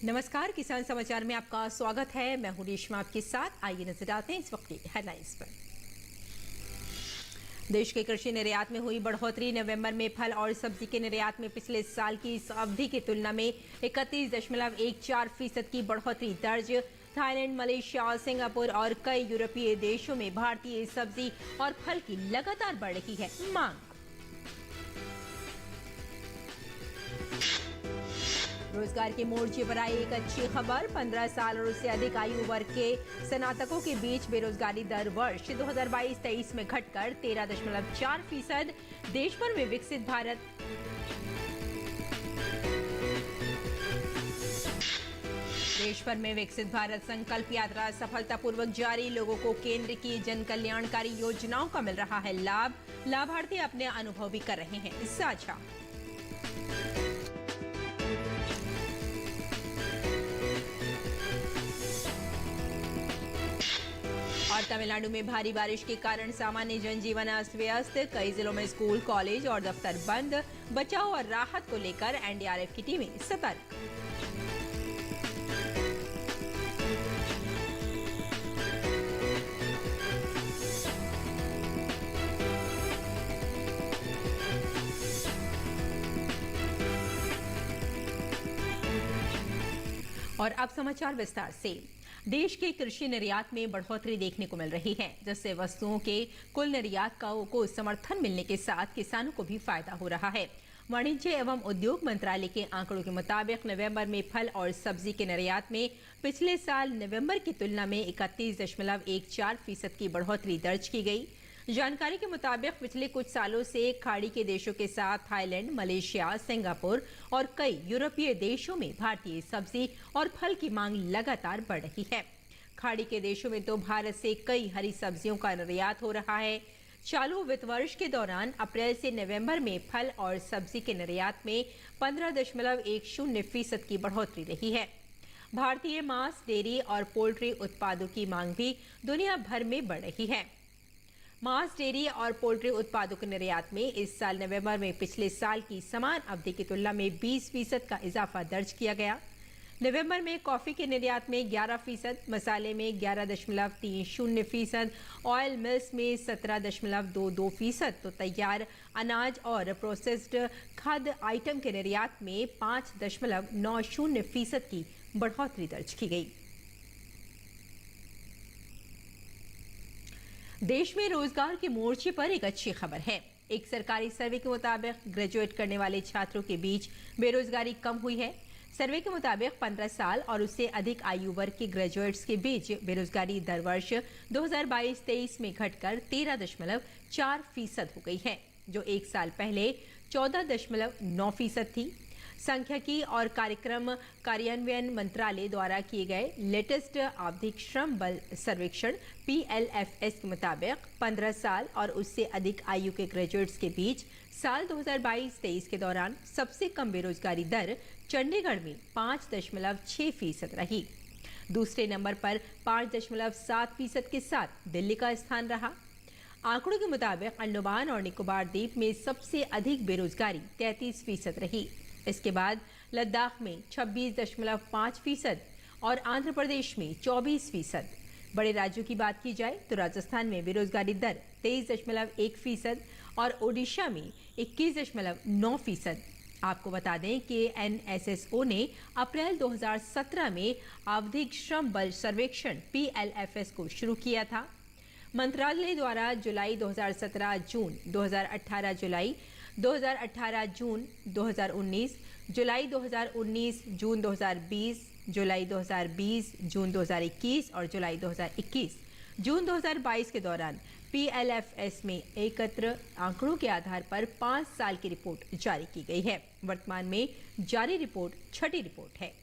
नमस्कार, किसान समाचार में आपका स्वागत है। मैं हूं रेशमा आपके साथ। आइए नजर आते हैं इस वक्त की हेडलाइंस पर। देश के कृषि निर्यात में हुई बढ़ोतरी। नवंबर में फल और सब्जी के निर्यात में पिछले साल की इस अवधि की तुलना में 31.14% की बढ़ोतरी दर्ज। थाईलैंड, मलेशिया, सिंगापुर और कई यूरोपीय देशों में भारतीय सब्जी और फल की लगातार बढ़ रही है मांग। रोजगार के मोर्चे पर आई एक अच्छी खबर। 15 साल और उससे अधिक आयु वर्ग के स्नातकों के बीच बेरोजगारी दर वर्ष 2022-23 में घटकर 13.4%। देश भर में विकसित भारत संकल्प यात्रा सफलतापूर्वक जारी। लोगों को केंद्र की जन कल्याणकारी योजनाओं का मिल रहा है लाभ। लाभार्थी अपने अनुभव भी कर रहे हैं साझा। और तमिलनाडु में भारी बारिश के कारण सामान्य जनजीवन अस्त व्यस्त। कई जिलों में स्कूल, कॉलेज और दफ्तर बंद। बचाव और राहत को लेकर एनडीआरएफ की टीमें सतर्क। और अब समाचार विस्तार से। देश के कृषि निर्यात में बढ़ोतरी देखने को मिल रही है, जिससे वस्तुओं के कुल निर्यात को समर्थन मिलने के साथ किसानों को भी फायदा हो रहा है। वाणिज्य एवं उद्योग मंत्रालय के आंकड़ों के मुताबिक नवंबर में फल और सब्जी के निर्यात में पिछले साल नवंबर की तुलना में 31.14% की बढ़ोतरी दर्ज की गई। जानकारी के मुताबिक पिछले कुछ सालों से खाड़ी के देशों के साथ थाईलैंड, मलेशिया, सिंगापुर और कई यूरोपीय देशों में भारतीय सब्जी और फल की मांग लगातार बढ़ रही है। खाड़ी के देशों में तो भारत से कई हरी सब्जियों का निर्यात हो रहा है। चालू वित्त वर्ष के दौरान अप्रैल से नवंबर में फल और सब्जी के निर्यात में 15.10% की बढ़ोतरी रही है। भारतीय मांस, डेयरी और पोल्ट्री उत्पादों की मांग भी दुनिया भर में बढ़ रही है। मांस, डेयरी और पोल्ट्री उत्पादों के निर्यात में इस साल नवंबर में पिछले साल की समान अवधि की तुलना में 20% का इजाफा दर्ज किया गया। नवंबर में कॉफी के निर्यात में 11%, मसाले में 11.30%, ऑयल मिल्स में 17.22%, तो तैयार अनाज और प्रोसेस्ड खाद्य आइटम के निर्यात में 5.90% की बढ़ोतरी दर्ज की गई। देश में रोजगार के मोर्चे पर एक अच्छी खबर है। एक सरकारी सर्वे के मुताबिक ग्रेजुएट करने वाले छात्रों के बीच बेरोजगारी कम हुई है। सर्वे के मुताबिक 15 साल और उससे अधिक आयु वर्ग के ग्रेजुएट्स के बीच बेरोजगारी दर वर्ष 2022-23 में घटकर 13.4% हो गई है, जो एक साल पहले 14.9% थी। सांख्यिकी और कार्यक्रम कार्यान्वयन मंत्रालय द्वारा किए गए लेटेस्ट आवधिक श्रम बल सर्वेक्षण PLFS के मुताबिक 15 साल और उससे अधिक आयु के ग्रेजुएट्स के बीच साल 2022-23 के दौरान सबसे कम बेरोजगारी दर चंडीगढ़ में 5.6% रही। दूसरे नंबर पर 5.7% के साथ दिल्ली का स्थान रहा। आंकड़ों के मुताबिक अंडमान और निकोबार द्वीप में सबसे अधिक बेरोजगारी 33% रही। इसके बाद लद्दाख में 26.5% और आंध्र प्रदेश में 24%। बड़े राज्यों की बात की जाए तो राजस्थान में बेरोजगारी दर 23.1% और ओडिशा में 21.9%। आपको बता दें कि NSSO ने अप्रैल 2017 में आवधिक श्रम बल सर्वेक्षण PLFS को शुरू किया था। मंत्रालय द्वारा जुलाई 2017, जून 2018, जुलाई 2018, जून 2019, जुलाई 2019, जून 2020, जुलाई 2020, जून 2021 और जुलाई 2021, जून 2022 के दौरान PLFS में एकत्र आंकड़ों के आधार पर 5 साल की रिपोर्ट जारी की गई है। वर्तमान में जारी रिपोर्ट छठी रिपोर्ट है।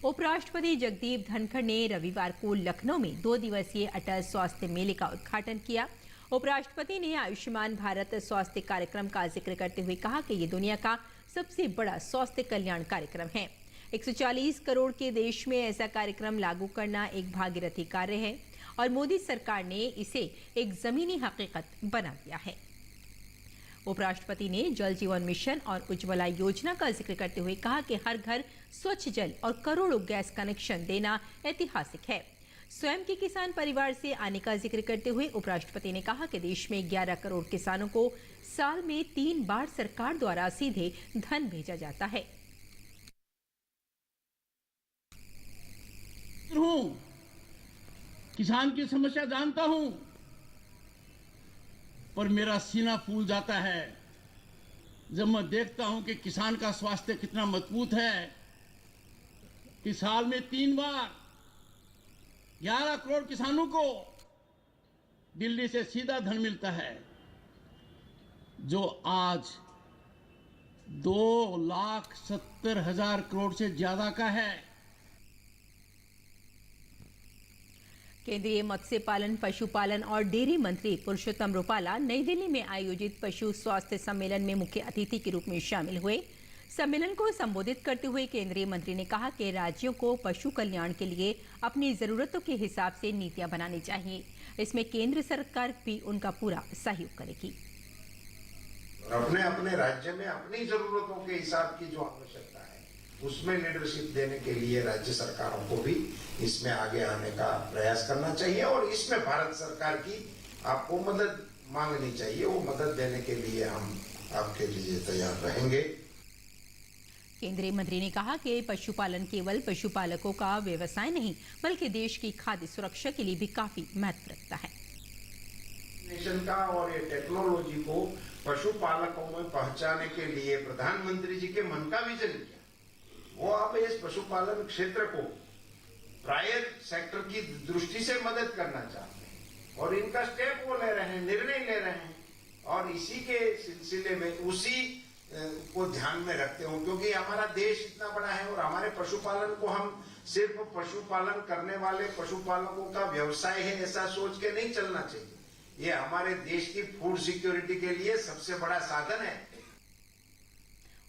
उपराष्ट्रपति जगदीप धनखड़ ने रविवार को लखनऊ में 2 दिवसीय अटल स्वास्थ्य मेले का उद्घाटन किया। उपराष्ट्रपति ने आयुष्मान भारत स्वास्थ्य कार्यक्रम का जिक्र करते हुए कहा कि ये दुनिया का सबसे बड़ा स्वास्थ्य कल्याण कार्यक्रम है। 140 करोड़ के देश में ऐसा कार्यक्रम लागू करना एक भागीरथी कार्य है और मोदी सरकार ने इसे एक जमीनी हकीकत बना दिया है। उपराष्ट्रपति ने जल जीवन मिशन और उज्ज्वला योजना का जिक्र करते हुए कहा कि हर घर स्वच्छ जल और करोड़ों गैस कनेक्शन देना ऐतिहासिक है। स्वयं के किसान परिवार से आने का जिक्र करते हुए उपराष्ट्रपति ने कहा कि देश में 11 करोड़ किसानों को साल में 3 बार सरकार द्वारा सीधे धन भेजा जाता है। किसान की समस्या जानता हूं, पर मेरा सीना फूल जाता है जब मैं देखता हूं कि किसान का स्वास्थ्य कितना मजबूत है कि साल में 3 बार 11 करोड़ किसानों को दिल्ली से सीधा धन मिलता है, जो आज 2,70,000 करोड़ से ज्यादा का है। केंद्रीय मत्स्य पालन, पशुपालन और डेयरी मंत्री पुरुषोत्तम रुपाला नई दिल्ली में आयोजित पशु स्वास्थ्य सम्मेलन में मुख्य अतिथि के रूप में शामिल हुए। सम्मेलन को संबोधित करते हुए केंद्रीय मंत्री ने कहा कि राज्यों को पशु कल्याण के लिए अपनी जरूरतों के हिसाब से नीतियां बनानी चाहिए। इसमें केंद्र सरकार भी उनका पूरा सहयोग करेगी। अपने अपने राज्य में अपनी जरूरतों के हिसाब की जो आवश्यकता है उसमें लीडरशिप देने के लिए राज्य सरकारों को भी इसमें आगे आने का प्रयास करना चाहिए और इसमें भारत सरकार की आपको मदद मांगनी चाहिए। वो मदद देने के लिए हम आपके लिए तैयार रहेंगे। केंद्रीय मंत्री ने कहा कि पशुपालन केवल पशुपालकों का व्यवसाय नहीं बल्कि देश की खाद्य सुरक्षा के लिए भी काफी महत्व रखता है। नेशन का और ये टेक्नोलॉजी को पशुपालकों में पहुंचाने के लिए प्रधानमंत्री जी के मन का विजन किया। वो अब इस पशुपालन क्षेत्र को प्रायर सेक्टर की दृष्टि से मदद करना चाहते हैं और इनका स्टेप वो ले रहे हैं, निर्णय ले रहे हैं और इसी के सिलसिले में उसी को ध्यान में रखते हो, क्योंकि हमारा देश इतना बड़ा है और हमारे पशुपालन को हम सिर्फ पशुपालन करने वाले पशुपालकों का व्यवसाय है ऐसा सोच के नहीं चलना चाहिए। ये हमारे देश की फूड सिक्योरिटी के लिए सबसे बड़ा साधन है।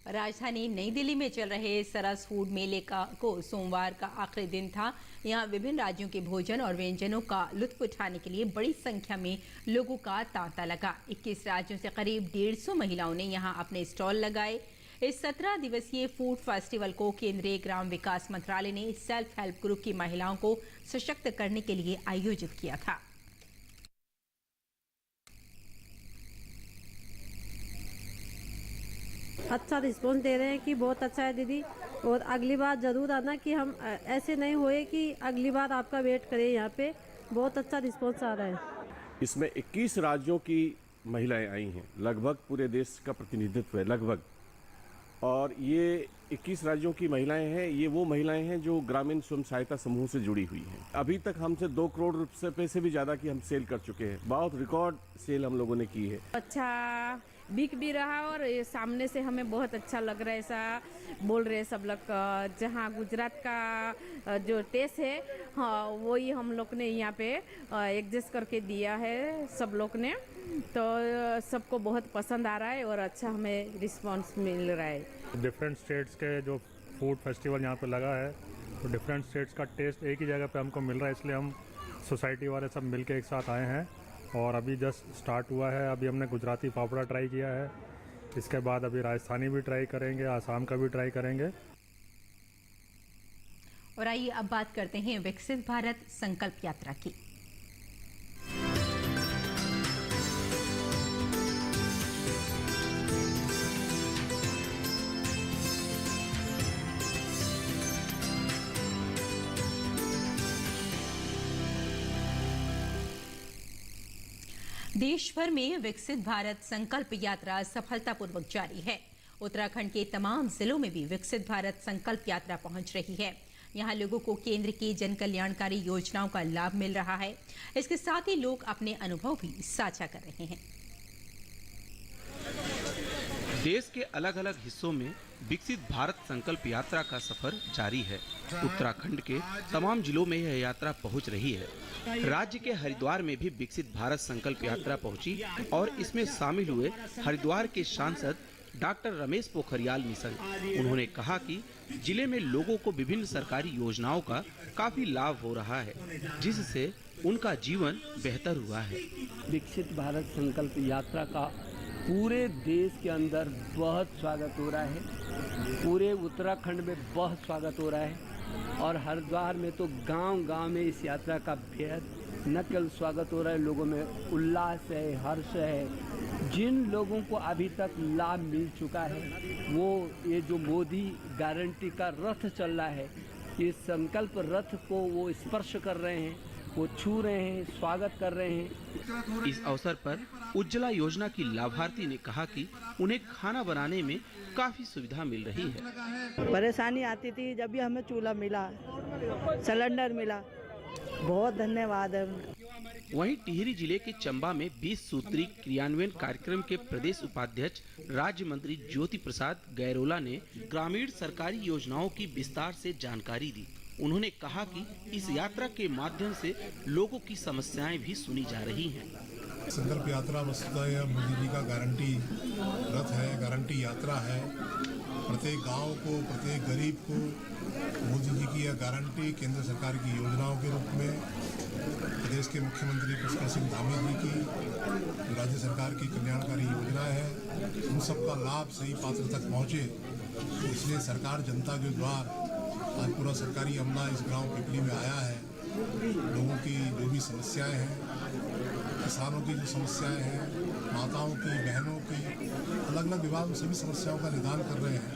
राजधानी नई दिल्ली में चल रहे सरस फूड मेले को सोमवार का आखिरी दिन था। यहां विभिन्न राज्यों के भोजन और व्यंजनों का लुत्फ उठाने के लिए बड़ी संख्या में लोगों का तांता लगा। 21 राज्यों से करीब 150 महिलाओं ने यहां अपने स्टॉल लगाए। इस 17 दिवसीय फूड फेस्टिवल को केंद्रीय ग्राम विकास मंत्रालय ने सेल्फ हेल्प ग्रुप की महिलाओं को सशक्त करने के लिए आयोजित किया था। अच्छा रिस्पॉन्स दे रहे हैं कि बहुत अच्छा है दीदी, और अगली बार ज़रूर आना कि हम ऐसे नहीं हुए कि अगली बार आपका वेट करें। यहाँ पे बहुत अच्छा रिस्पॉन्स आ रहा है। इसमें 21 राज्यों की महिलाएं आई हैं, लगभग पूरे देश का प्रतिनिधित्व है लगभग। और ये 21 राज्यों की महिलाएं हैं, ये वो महिलाएं हैं जो ग्रामीण स्वयं सहायता समूह से जुड़ी हुई हैं। अभी तक हमसे 2 करोड़ रुपए से भी ज़्यादा की हम सेल कर चुके हैं। बहुत रिकॉर्ड सेल हम लोगों ने की है। अच्छा बिक भी रहा और सामने से हमें बहुत अच्छा लग रहा है, ऐसा बोल रहे हैं सब लोग। जहाँ गुजरात का जो टेस्ट है, हाँ वही हम लोग ने यहाँ पे एडजस्ट करके दिया है सब लोग ने, तो सबको बहुत पसंद आ रहा है और अच्छा हमें रिस्पांस मिल रहा है। डिफरेंट स्टेट्स के जो फूड फेस्टिवल यहाँ पे लगा है, तो डिफरेंट स्टेट्स का टेस्ट एक ही जगह पे हमको मिल रहा है, इसलिए हम सोसाइटी वाले सब मिलके एक साथ आए हैं। और अभी जस्ट स्टार्ट हुआ है। अभी हमने गुजराती फाफड़ा ट्राई किया है, इसके बाद अभी राजस्थानी भी ट्राई करेंगे, आसाम का भी ट्राई करेंगे। और आइए अब बात करते हैं विकसित भारत संकल्प यात्रा की। देश भर में विकसित भारत संकल्प यात्रा सफलतापूर्वक जारी है। उत्तराखंड के तमाम जिलों में भी विकसित भारत संकल्प यात्रा पहुंच रही है। यहां लोगों को केंद्र की जन कल्याणकारी योजनाओं का लाभ मिल रहा है। इसके साथ ही लोग अपने अनुभव भी साझा कर रहे हैं। देश के अलग अलग हिस्सों में विकसित भारत संकल्प यात्रा का सफर जारी है। उत्तराखंड के तमाम जिलों में यह यात्रा पहुंच रही है। राज्य के हरिद्वार में भी विकसित भारत संकल्प यात्रा पहुंची और इसमें शामिल हुए हरिद्वार के सांसद डॉक्टर रमेश पोखरियाल निशंक। उन्होंने कहा कि जिले में लोगों को विभिन्न सरकारी योजनाओं का काफी लाभ हो रहा है, जिससे उनका जीवन बेहतर हुआ है। विकसित भारत संकल्प यात्रा का पूरे देश के अंदर बहुत स्वागत हो रहा है, पूरे उत्तराखंड में बहुत स्वागत हो रहा है और हरिद्वार में तो गांव-गांव में इस यात्रा का बेहद न केवल स्वागत हो रहा है, लोगों में उल्लास है, हर्ष है। जिन लोगों को अभी तक लाभ मिल चुका है वो ये जो मोदी गारंटी का रथ चल रहा है, इस संकल्प रथ को वो स्पर्श कर रहे हैं, वो छू रहे हैं, स्वागत कर रहे हैं। इस अवसर पर उज्ज्वला योजना की लाभार्थी ने कहा कि उन्हें खाना बनाने में काफी सुविधा मिल रही है। परेशानी आती थी, जब भी हमें चूल्हा मिला, सिलेंडर मिला, बहुत धन्यवाद है। वहीं टिहरी जिले के चंबा में 20 सूत्री क्रियान्वयन कार्यक्रम के प्रदेश उपाध्यक्ष राज्य मंत्री ज्योति प्रसाद गैरोला ने ग्रामीण सरकारी योजनाओं की विस्तार से जानकारी दी। उन्होंने कहा कि इस यात्रा के माध्यम से लोगों की समस्याएं भी सुनी जा रही हैं। संकल्प यात्रा वस्तुतः यह मोदी जी का गारंटी रथ है, गारंटी यात्रा है। प्रत्येक गांव को, प्रत्येक गरीब को मोदी जी की यह गारंटी केंद्र सरकार की योजनाओं के रूप में, प्रदेश के मुख्यमंत्री पुष्कर सिंह धामी जी की जो राज्य सरकार की कल्याणकारी योजनाएं हैं, उन सब का लाभ सही पात्र तक पहुँचे, इसलिए सरकार जनता के द्वार आज पूरा सरकारी अमला इस गांव पिपली में आया है। लोगों की जो भी समस्याएं हैं, किसानों की जो समस्याएं हैं, माताओं की, बहनों की, अलग अलग विभाग सभी समस्याओं का निदान कर रहे हैं।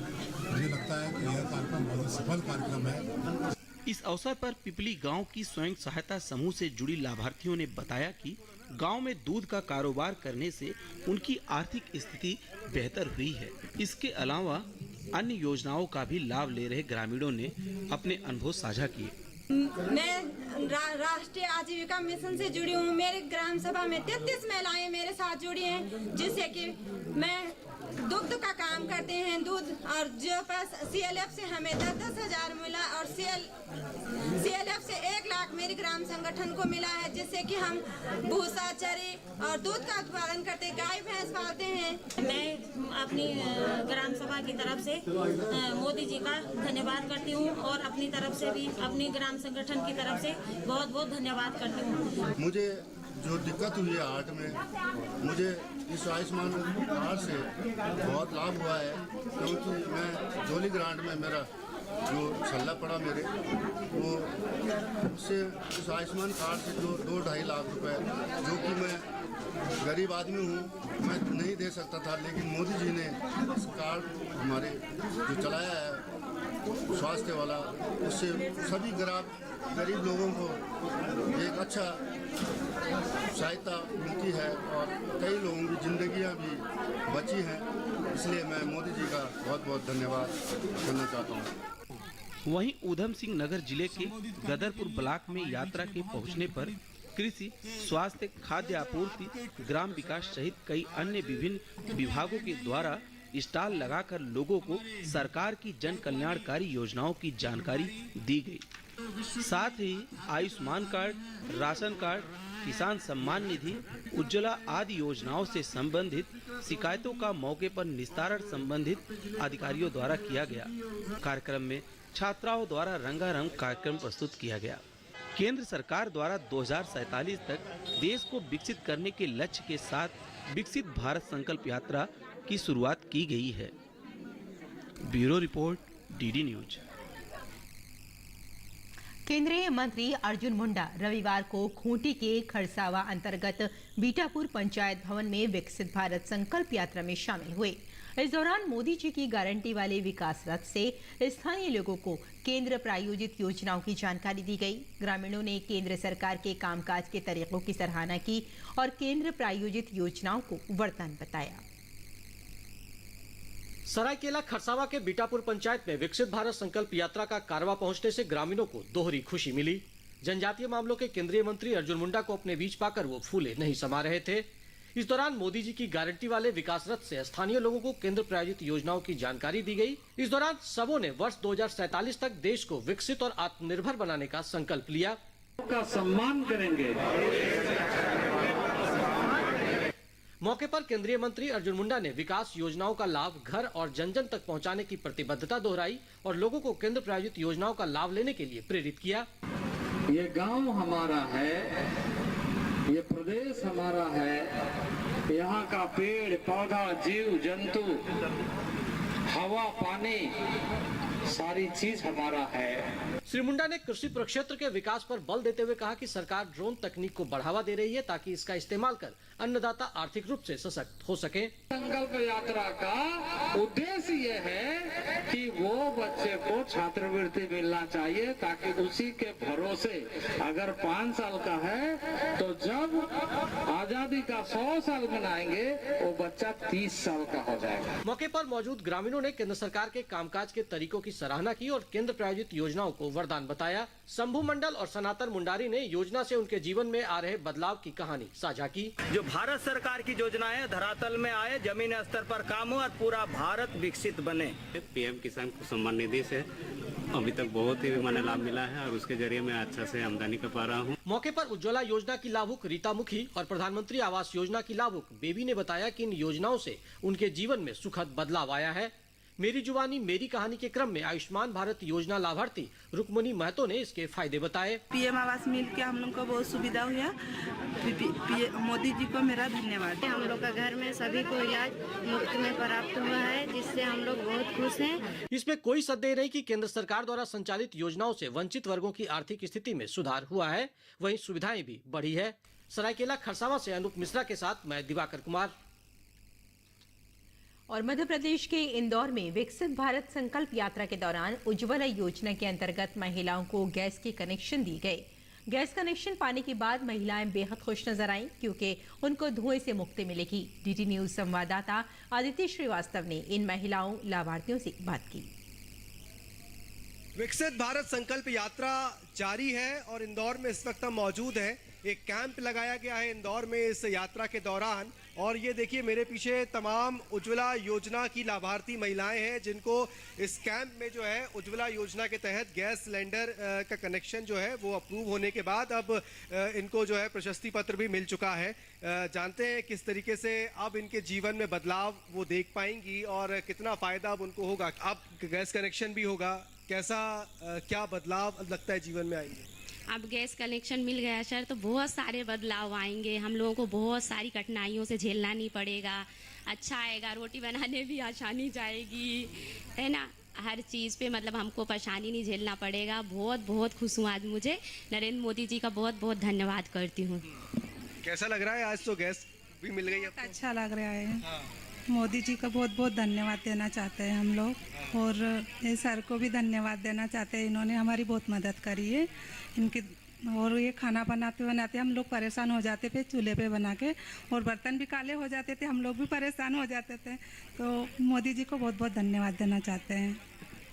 मुझे लगता है कि यह कार्यक्रम बहुत ही सफल कार्यक्रम है। इस अवसर पर पिपली गांव की स्वयं सहायता समूह से जुड़ी लाभार्थियों ने बताया कि गांव में दूध का कारोबार करने से उनकी आर्थिक स्थिति बेहतर हुई है। इसके अलावा अन्य योजनाओं का भी लाभ ले रहे ग्रामीणों ने अपने अनुभव साझा किए। मैं राष्ट्रीय आजीविका मिशन से जुड़ी हूँ। मेरे ग्राम सभा में 33 महिलाएं मेरे साथ जुड़ी हैं, जिससे कि मैं दुग्ध का काम करते हैं, दूध, और जो पास CLF से हमें 10-10 हजार मिला और CLF से 1 लाख मेरे ग्राम संगठन को मिला है, जिससे कि हम भूसा, चरी और दूध का उत्पादन करते, गाय भैंस पालते हैं। मैं अपनी ग्राम सभा की तरफ से मोदी जी का धन्यवाद करती हूँ और अपनी तरफ से भी अपनी ग्राम संगठन की तरफ से बहुत बहुत धन्यवाद करती हूँ। मुझे जो दिक्कत हुई है हार्ट में, मुझे इस आयुष्मान कार्ड से बहुत लाभ हुआ है, क्योंकि मैं जोली ग्रांट में मेरा जो छल्ला पड़ा मेरे, वो उससे उस आयुष्मान कार्ड से जो 2-2.5 लाख रुपए, जो कि मैं गरीब आदमी हूँ, मैं नहीं दे सकता था, लेकिन मोदी जी ने इस कार्ड हमारे जो चलाया है स्वास्थ्य वाला, उससे सभी गरीब लोगों को एक अच्छा सहायता मिलती है और कई लोगों की जिंदगियां भी बची हैं। इसलिए मैं मोदी जी का बहुत बहुत धन्यवाद करना चाहता हूं। वहीं ऊधम सिंह नगर जिले के गदरपुर ब्लॉक में यात्रा के पहुंचने पर कृषि, स्वास्थ्य, खाद्य आपूर्ति, ग्राम विकास सहित कई अन्य विभिन्न विभागों के द्वारा स्टॉल लगाकर लोगों को सरकार की जन कल्याणकारी योजनाओं की जानकारी दी गई। साथ ही आयुष्मान कार्ड, राशन कार्ड, किसान सम्मान निधि, उज्ज्वला आदि योजनाओं से संबंधित शिकायतों का मौके पर निस्तारण संबंधित अधिकारियों द्वारा किया गया। कार्यक्रम में छात्राओं द्वारा रंगारंग कार्यक्रम प्रस्तुत किया गया। केंद्र सरकार द्वारा 2047 तक देश को विकसित करने के लक्ष्य के साथ विकसित भारत संकल्प यात्रा की शुरुआत की गई है। Bureau report, DD news. केंद्रीय मंत्री अर्जुन मुंडा रविवार को खूंटी के खरसावा अंतर्गत बीटापुर पंचायत भवन में विकसित भारत संकल्प यात्रा में शामिल हुए। इस दौरान मोदी जी की गारंटी वाले विकास रथ से स्थानीय लोगों को केंद्र प्रायोजित योजनाओं की जानकारी दी गई। ग्रामीणों ने केंद्र सरकार के कामकाज के तरीकों की सराहना की और केंद्र प्रायोजित योजनाओं को वरदान बताया। सरायकेला खरसावा के बीटापुर पंचायत में विकसित भारत संकल्प यात्रा का कारवा पहुंचने से ग्रामीणों को दोहरी खुशी मिली। जनजातीय मामलों के केंद्रीय मंत्री अर्जुन मुंडा को अपने बीच पाकर वो फूले नहीं समा रहे थे। इस दौरान मोदी जी की गारंटी वाले विकास रथ से स्थानीय लोगों को केंद्र प्रायोजित योजनाओं की जानकारी दी गई। इस दौरान सबों ने वर्ष 2047 तक देश को विकसित और आत्मनिर्भर बनाने का संकल्प लिया। का सम्मान करेंगे। मौके पर केंद्रीय मंत्री अर्जुन मुंडा ने विकास योजनाओं का लाभ घर और जन जन तक पहुंचाने की प्रतिबद्धता दोहराई और लोगों को केंद्र प्रायोजित योजनाओं का लाभ लेने के लिए प्रेरित किया। ये गांव हमारा है, ये प्रदेश हमारा है, यहाँ का पेड़ पौधा जीव जंतु हवा पानी सारी चीज हमारा है। श्री मुंडा ने कृषि प्रक्षेत्र के विकास पर बल देते हुए कहा कि सरकार ड्रोन तकनीक को बढ़ावा दे रही है ताकि इसका इस्तेमाल कर अन्नदाता आर्थिक रूप से सशक्त हो सके। संकल्प यात्रा का उद्देश्य ये है कि वो बच्चे को छात्रवृत्ति मिलना चाहिए ताकि उसी के भरोसे अगर 5 साल का है तो जब आजादी का 100 साल मनाएंगे वो बच्चा 30 साल का हो जाएगा। मौके पर मौजूद ग्रामीणों ने केंद्र सरकार के कामकाज के तरीकों की सराहना की और केंद्र प्रायोजित योजनाओं को वरदान बताया। शंभू मंडल और सनातन मुंडारी ने योजना से उनके जीवन में आ रहे बदलाव की कहानी साझा की। जो भारत सरकार की योजनाएं धरातल में आए, जमीनी स्तर पर काम हो और पूरा भारत विकसित बने। पीएम किसान सम्मान निधि से अभी तक बहुत ही मैंने लाभ मिला है और उसके जरिए मैं अच्छा से आमदनी कर पा रहा हूँ। मौके पर उज्ज्वला योजना की लाभुक रीता मुखी और प्रधानमंत्री आवास योजना की लाभुक बेबी ने बताया कि इन योजनाओं से उनके जीवन में सुखद बदलाव आया है। मेरी जुबानी मेरी कहानी के क्रम में आयुष्मान भारत योजना लाभार्थी रुक्मणी महतो ने इसके फायदे बताए। पीएम आवास मिल के हम लोग को बहुत सुविधा हुआ। मोदी जी को मेरा धन्यवाद। हम लोग का घर में सभी को इलाज मुफ्त में प्राप्त हुआ है जिससे हम लोग बहुत खुश हैं। इसमें कोई संदेह नहीं कि केंद्र सरकार द्वारा संचालित योजनाओं से वंचित वर्गों की आर्थिक स्थिति में सुधार हुआ है, वहीं सुविधाएं भी बढ़ी है। सरायकेला खरसावां से अनूप मिश्रा के साथ मैं दिवाकर कुमार। और मध्य प्रदेश के इंदौर में विकसित भारत संकल्प यात्रा के दौरान उज्ज्वला योजना के अंतर्गत महिलाओं को गैस के कनेक्शन दिए गए। गैस कनेक्शन पाने के बाद महिलाएं बेहद खुश नजर आईं क्योंकि उनको धुएं से मुक्ति मिलेगी। डीडी न्यूज संवाददाता आदित्य श्रीवास्तव ने इन महिलाओं लाभार्थियों से बात की। विकसित भारत संकल्प यात्रा जारी है और इंदौर में इस वक्त हम मौजूद हैं। एक कैंप लगाया गया है इंदौर में इस यात्रा के दौरान और ये देखिए मेरे पीछे तमाम उज्ज्वला योजना की लाभार्थी महिलाएं हैं जिनको इस कैंप में जो है उज्ज्वला योजना के तहत गैस सिलेंडर का कनेक्शन जो है वो अप्रूव होने के बाद अब इनको जो है प्रशस्ति पत्र भी मिल चुका है। जानते हैं किस तरीके से अब इनके जीवन में बदलाव वो देख पाएंगी और कितना फ़ायदा अब उनको होगा। अब गैस कनेक्शन भी होगा, कैसा क्या बदलाव लगता है जीवन में आएंगे? अब गैस कनेक्शन मिल गया सर तो बहुत सारे बदलाव आएंगे। हम लोगों को बहुत सारी कठिनाइयों से झेलना नहीं पड़ेगा। अच्छा आएगा, रोटी बनाने भी आसानी जाएगी, है ना। हर चीज़ पे मतलब हमको परेशानी नहीं झेलना पड़ेगा। बहुत खुश हूँ आज। मुझे नरेंद्र मोदी जी का बहुत धन्यवाद करती हूँ। कैसा लग रहा है आज तो गैस भी मिल गई? अच्छा लग रहा है। मोदी जी का बहुत धन्यवाद देना चाहते हैं हम लोग और ये सर को भी धन्यवाद देना चाहते हैं। इन्होंने हमारी बहुत मदद करी है इनकी। और ये खाना बनाते हम लोग परेशान हो जाते थे चूल्हे पे बना के और बर्तन भी काले हो जाते थे, हम लोग भी परेशान हो जाते थे। तो मोदी जी को बहुत धन्यवाद देना चाहते हैं।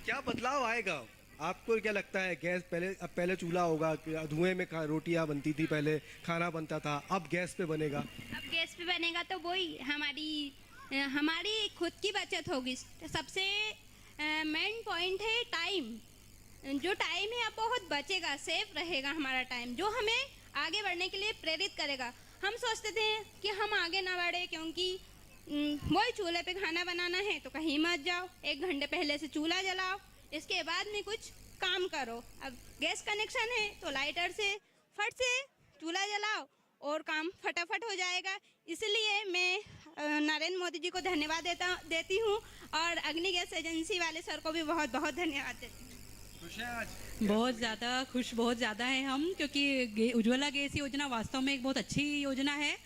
क्या बदलाव आएगा आपको, क्या लगता है? गैस पहले चूल्हा होगा, धुएं में रोटियां बनती थी, पहले खाना बनता था, अब गैस पे बनेगा। अब गैस पे बनेगा तो वही हमारी खुद की बचत होगी। सबसे मेन पॉइंट है टाइम। जो टाइम है अब बहुत बचेगा, सेफ रहेगा हमारा टाइम, जो हमें आगे बढ़ने के लिए प्रेरित करेगा। हम सोचते थे कि हम आगे ना बढ़े क्योंकि वही चूल्हे पे खाना बनाना है तो कहीं मत जाओ, 1 घंटे पहले से चूल्हा जलाओ, इसके बाद में कुछ काम करो। अब गैस कनेक्शन है तो लाइटर से फट से चूल्हा जलाओ और काम फटाफट हो जाएगा। इसलिए मैं नरेंद्र मोदी जी को धन्यवाद देती हूँ और अग्नि गैस एजेंसी वाले सर को भी बहुत धन्यवाद देती हूँ। बहुत ज़्यादा है हम, क्योंकि उज्ज्वला गैस योजना वास्तव में एक बहुत अच्छी योजना है।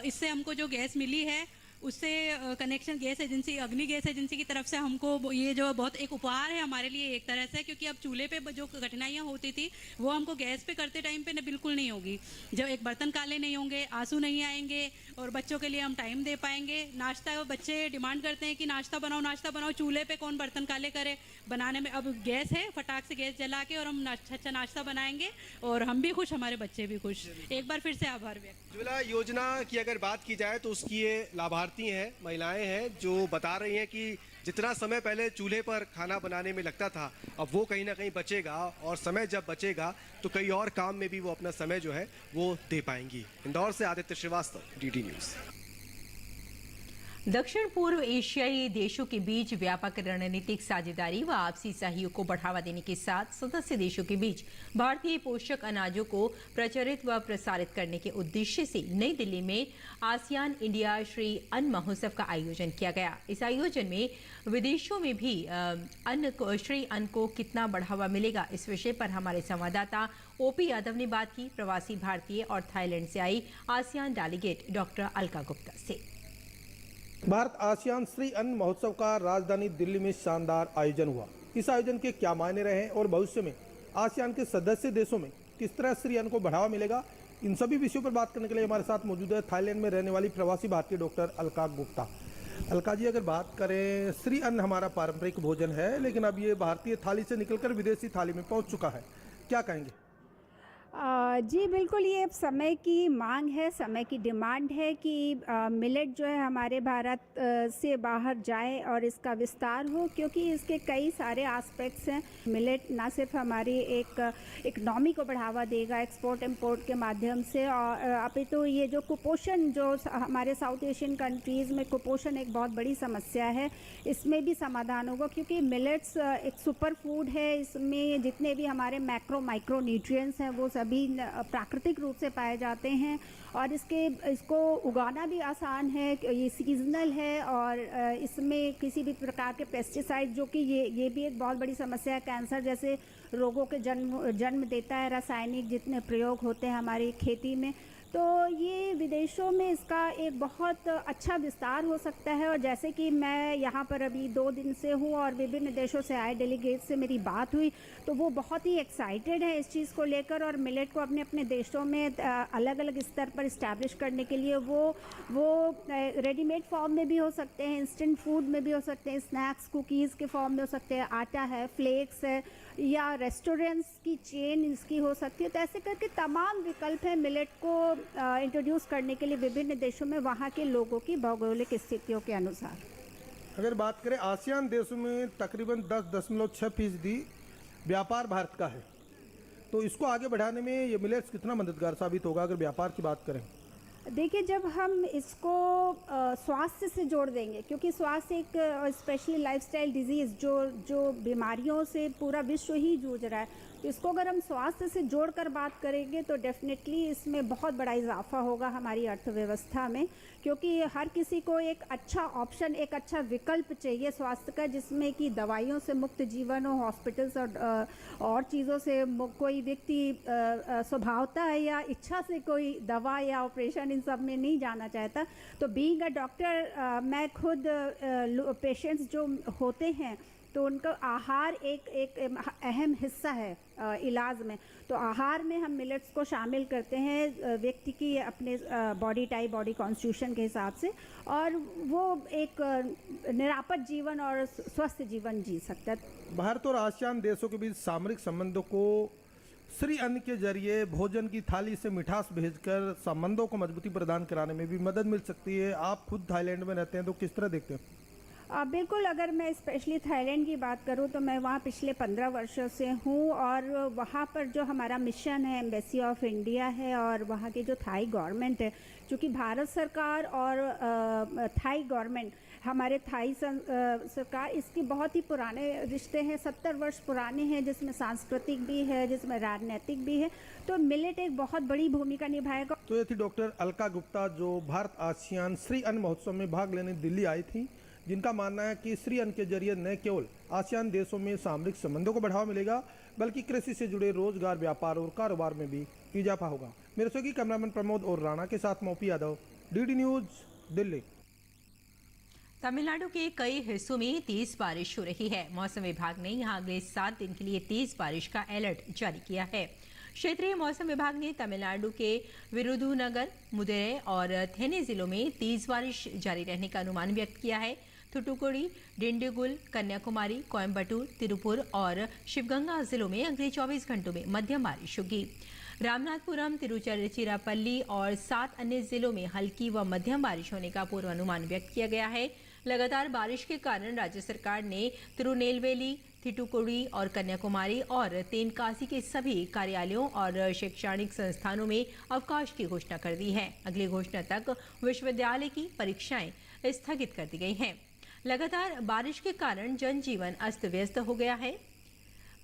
इससे हमको जो गैस मिली है उससे कनेक्शन गैस एजेंसी अग्नि गैस एजेंसी की तरफ से हमको ये जो बहुत एक उपहार है हमारे लिए एक तरह से, क्योंकि अब चूल्हे पे जो कठिनाइयाँ होती थी वो हमको गैस पे करते टाइम पे बिल्कुल नहीं होगी। जब एक बर्तन काले नहीं होंगे, आंसू नहीं आएंगे और बच्चों के लिए हम टाइम दे पाएंगे। नाश्ता बच्चे डिमांड करते हैं कि नाश्ता बनाओ, चूल्हे पे कौन बर्तन काले करे बनाने में। अब गैस है, फटाक से गैस जला के और हम अच्छा नाश्ता बनाएंगे और हम भी खुश, हमारे बच्चे भी खुश। एक बार फिर से आभार व्यक्त। उज्ज्वला योजना की अगर बात की जाए तो उसकी ये लाभार्थी हैं, महिलाएं हैं जो बता रही हैं कि जितना समय पहले चूल्हे पर खाना बनाने में लगता था अब वो कहीं ना कहीं बचेगा और समय जब बचेगा तो कई और काम में भी वो अपना समय जो है वो दे पाएंगी। इंदौर से आदित्य श्रीवास्तव, डीडी न्यूज। दक्षिण पूर्व एशियाई देशों के बीच व्यापक रणनीतिक साझेदारी व आपसी सहयोग को बढ़ावा देने के साथ सदस्य देशों के बीच भारतीय पोषक अनाजों को प्रचारित व प्रसारित करने के उद्देश्य से नई दिल्ली में आसियान इंडिया श्री अन्न महोत्सव का आयोजन किया गया। इस आयोजन में विदेशों में भी श्री अन्न को कितना बढ़ावा मिलेगा, इस विषय पर हमारे संवाददाता ओपी यादव ने बात की प्रवासी भारतीय और थाईलैंड से आई ASEAN delegate doctor Alka Gupta से। भारत आसियान श्री अन्न महोत्सव का राजधानी दिल्ली में शानदार आयोजन हुआ। इस आयोजन के क्या मायने रहे और भविष्य में आसियान के सदस्य देशों में किस तरह श्री अन्न को बढ़ावा मिलेगा, इन सभी विषयों पर बात करने के लिए हमारे साथ मौजूद है थाईलैंड में रहने वाली प्रवासी भारतीय डॉक्टर अलका गुप्ता। अलका जी, अगर बात करें, श्री अन्न हमारा पारंपरिक भोजन है, लेकिन अब ये भारतीय थाली से निकलकर विदेशी थाली में पहुंच चुका है, क्या कहेंगे? जी बिल्कुल, ये समय की मांग है, समय की डिमांड है कि मिलेट जो है हमारे भारत से बाहर जाए और इसका विस्तार हो, क्योंकि इसके कई सारे एस्पेक्ट्स हैं। मिलेट ना सिर्फ हमारी एक इकनॉमी को बढ़ावा देगा एक्सपोर्ट इंपोर्ट के माध्यम से, और अभी तो ये जो कुपोषण जो हमारे साउथ एशियन कंट्रीज़ में कुपोषण एक बहुत बड़ी समस्या है, इसमें भी समाधान होगा, क्योंकि मिलेट्स एक सुपर फूड है। इसमें जितने भी हमारे मैक्रो माइक्रो न्यूट्रिएंट्स हैं वो सभी प्राकृतिक रूप से पाए जाते हैं, और इसको उगाना भी आसान है, ये सीजनल है, और इसमें किसी भी प्रकार के पेस्टिसाइड, जो कि ये भी एक बहुत बड़ी समस्या है, कैंसर जैसे रोगों के जन्म देता है, रासायनिक जितने प्रयोग होते हैं हमारी खेती में, तो ये विदेशों में इसका एक बहुत अच्छा विस्तार हो सकता है। और जैसे कि मैं यहाँ पर अभी 2 दिन से हूँ और विभिन्न देशों से आए डेलीगेट से मेरी बात हुई, तो वो बहुत ही एक्साइटेड है इस चीज़ को लेकर, और मिलेट को अपने अपने देशों में अलग अलग स्तर पर इस्टेब्लिश करने के लिए वो रेडीमेड फॉर्म में भी हो सकते हैं, इंस्टेंट फूड में भी हो सकते हैं, स्नैक्स कुकीज़ के फॉर्म में हो सकते हैं, आटा है, फ्लेक्स है, या रेस्टोरेंट्स की चेन इसकी हो सकती है। तो ऐसे करके तमाम विकल्प हैं मिलेट को इंट्रोड्यूस करने के लिए विभिन्न देशों में, वहाँ के लोगों की भौगोलिक स्थितियों के अनुसार। अगर बात करें आसियान देशों में तकरीबन 10.6% व्यापार भारत का है, तो इसको आगे बढ़ाने में ये मिलेट्स कितना मददगार साबित होगा अगर व्यापार की बात करें? देखिए, जब हम इसको स्वास्थ्य से जोड़ देंगे, क्योंकि स्वास्थ्य एक स्पेशली लाइफस्टाइल डिजीज़ जो बीमारियों से पूरा विश्व ही जूझ रहा है, तो इसको अगर हम स्वास्थ्य से जोड़कर बात करेंगे तो डेफिनेटली इसमें बहुत बड़ा इजाफा होगा हमारी अर्थव्यवस्था में, क्योंकि हर किसी को एक अच्छा ऑप्शन, एक अच्छा विकल्प चाहिए स्वास्थ्य का, जिसमें कि दवाइयों से मुक्त जीवन हो, हॉस्पिटल्स और चीज़ों से कोई व्यक्ति स्वभावता है या इच्छा से कोई दवा या ऑपरेशन इन सब में नहीं जाना चाहता। तो बीइंग अ डॉक्टर, मैं खुद पेशेंट्स जो होते हैं तो उनका आहार एक अहम हिस्सा है इलाज में। तो आहार में हम मिलेट्स को शामिल करते हैं व्यक्ति की अपने बॉडी टाइप, बॉडी कॉन्स्टिट्यूशन के हिसाब से, और वो एक निरापद जीवन और स्वस्थ जीवन जी सकता है। भारत और आसियान देशों के बीच सामरिक संबंधों को श्री अन्न के जरिए भोजन की थाली से मिठास भेजकर संबंधों को मजबूती प्रदान कराने में भी मदद मिल सकती है। आप खुद थाईलैंड में रहते हैं, तो किस तरह देखते हैं? बिल्कुल, अगर मैं स्पेशली थाईलैंड की बात करूं तो मैं वहाँ पिछले 15 वर्षों से हूँ, और वहाँ पर जो हमारा मिशन है, एम्बेसी ऑफ इंडिया है, और वहाँ की जो थाई गवर्नमेंट है, चूँकि भारत सरकार और थाई गवर्नमेंट, हमारे थाई सरकार, इसके बहुत ही पुराने रिश्ते हैं, 70 वर्ष पुराने हैं, जिसमें सांस्कृतिक भी है, जिसमें राजनीतिक भी है, तो मिलेट एक बहुत बड़ी भूमिका निभाएगा। तो ये थी डॉक्टर अलका गुप्ता, जो भारत आसियान श्री अन्न महोत्सव में भाग लेने दिल्ली आई थी, जिनका मानना है कि श्री अन्न के जरिए न केवल आसियान देशों में सामरिक संबंधों को बढ़ावा मिलेगा, बल्कि कृषि से जुड़े रोजगार, व्यापार और कारोबार में भी इजाफा होगा। मेरे सहयोगी कैमरामैन प्रमोद और राणा के साथ मोपी यादव, डीडी न्यूज, दिल्ली। तमिलनाडु के कई हिस्सों में तेज बारिश हो रही है। मौसम विभाग ने यहां अगले 7 दिन के लिए तेज बारिश का अलर्ट जारी किया है। क्षेत्रीय मौसम विभाग ने तमिलनाडु के विरुधुनगर, मुदुरै और थेने जिलों में तेज बारिश जारी रहने का अनुमान व्यक्त किया है। थुटुकुडी, डिंडीगुल, कन्याकुमारी, कोयम्बटूर, तिरुपुर और शिवगंगा जिलों में अगले 24 घंटों में मध्यम बारिश होगी। रामनाथपुरम, तिरुचिरापल्ली और 7 अन्य जिलों में हल्की व मध्यम बारिश होने का पूर्वानुमान व्यक्त किया गया है। लगातार बारिश के कारण राज्य सरकार ने तिरुनेलवेली, थिटुकुडी और कन्याकुमारी और तेनकासी के सभी कार्यालयों और शैक्षणिक संस्थानों में अवकाश की घोषणा कर दी है। अगली घोषणा तक विश्वविद्यालय की परीक्षाएं स्थगित कर दी गई हैं। लगातार बारिश के कारण जनजीवन अस्त व्यस्त हो गया है।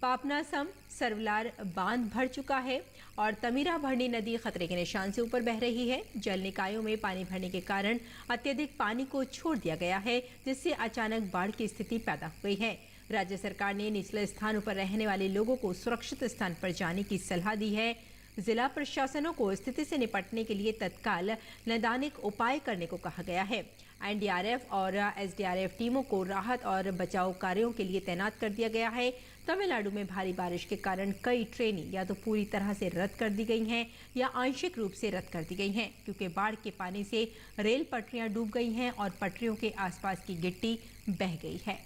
पापनासम सरवलार बांध भर चुका है और तमीरा भरनी नदी खतरे के निशान से ऊपर बह रही है। जल निकायों में पानी भरने के कारण अत्यधिक पानी को छोड़ दिया गया है, जिससे अचानक बाढ़ की स्थिति पैदा हो गई है। राज्य सरकार ने निचले स्थानों पर रहने वाले लोगों को सुरक्षित स्थान पर जाने की सलाह दी है। जिला प्रशासनों को स्थिति से निपटने के लिए तत्काल नैदानिक उपाय करने को कहा गया है। एनडीआरएफ और एसडीआरएफ टीमों को राहत और बचाव कार्यों के लिए तैनात कर दिया गया है। तमिलनाडु में भारी बारिश के कारण कई ट्रेनें या तो पूरी तरह से रद्द कर दी गई हैं या आंशिक रूप से रद्द कर दी गई हैं, क्योंकि बाढ़ के पानी से रेल पटरियां डूब गई हैं और पटरियों के आसपास की गिट्टी बह गई है।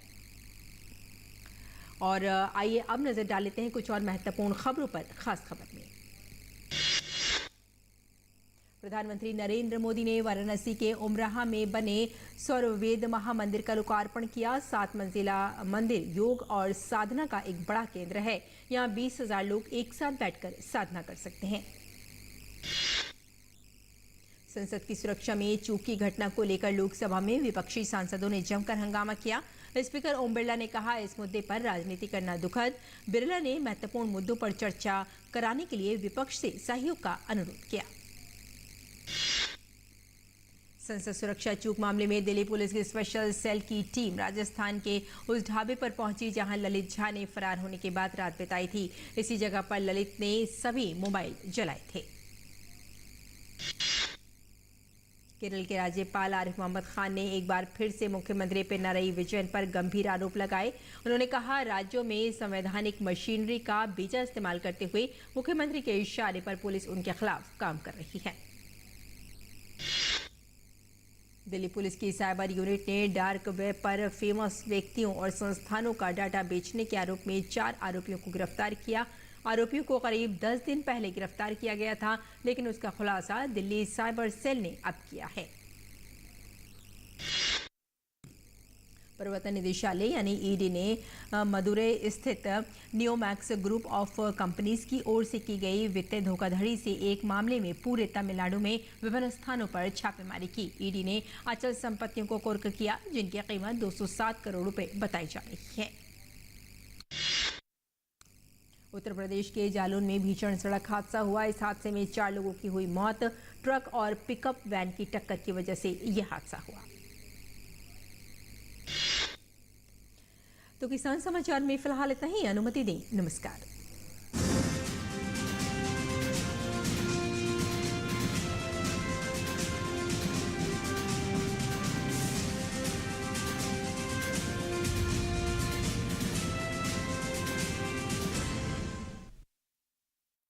और आइए अब नजर डाल लेते हैं कुछ और महत्वपूर्ण खबरों पर। खास खबर में प्रधानमंत्री नरेंद्र मोदी ने वाराणसी के उमराहा में बने स्वरवेद महामंदिर का लोकार्पण किया। 7 मंजिला मंदिर योग और साधना का एक बड़ा केंद्र है। यहाँ 20,000 लोग एक साथ बैठकर साधना कर सकते हैं। संसद की सुरक्षा में चूक की घटना को लेकर लोकसभा में विपक्षी सांसदों ने जमकर हंगामा किया। स्पीकर ओम बिरला ने कहा, इस मुद्दे पर राजनीति करना दुखद। बिरला ने महत्वपूर्ण मुद्दों पर चर्चा कराने के लिए विपक्ष से सहयोग का अनुरोध किया। संसद सुरक्षा चूक मामले में दिल्ली पुलिस की स्पेशल सेल की टीम राजस्थान के उस ढाबे पर पहुंची जहां ललित झा ने फरार होने के बाद रात बिताई थी। इसी जगह पर ललित ने सभी मोबाइल जलाए थे। केरल के राज्यपाल आरिफ मोहम्मद खान ने एक बार फिर से मुख्यमंत्री पिनरई विजयन पर गंभीर आरोप लगाए। उन्होंने कहा, राज्यों में संवैधानिक मशीनरी का बेजा इस्तेमाल करते हुए मुख्यमंत्री के इशारे पर पुलिस उनके खिलाफ काम कर रही है। दिल्ली पुलिस की साइबर यूनिट ने डार्क वेब पर फेमस व्यक्तियों और संस्थानों का डाटा बेचने के आरोप में 4 आरोपियों को गिरफ्तार किया। आरोपियों को करीब 10 दिन पहले गिरफ्तार किया गया था, लेकिन उसका खुलासा दिल्ली साइबर सेल ने अब किया है। प्रवर्तन निदेशालय यानी ईडी ने मदुरै स्थित नियोमैक्स ग्रुप ऑफ कंपनीज की ओर से की गई वित्तीय धोखाधड़ी से एक मामले में पूरे तमिलनाडु में विभिन्न स्थानों पर छापेमारी की। ईडी ने अचल संपत्तियों को कुर्क किया, जिनकी कीमत 207 करोड़ रुपए बताई जा रही है। उत्तर प्रदेश के जालौन में भीषण सड़क हादसा हुआ। इस हादसे में 4 लोगों की हुई मौत। ट्रक और पिकअप वैन की टक्कर की वजह से यह हादसा हुआ। तो किसान समाचार में फिलहाल इतना ही। अनुमति दें। नमस्कार।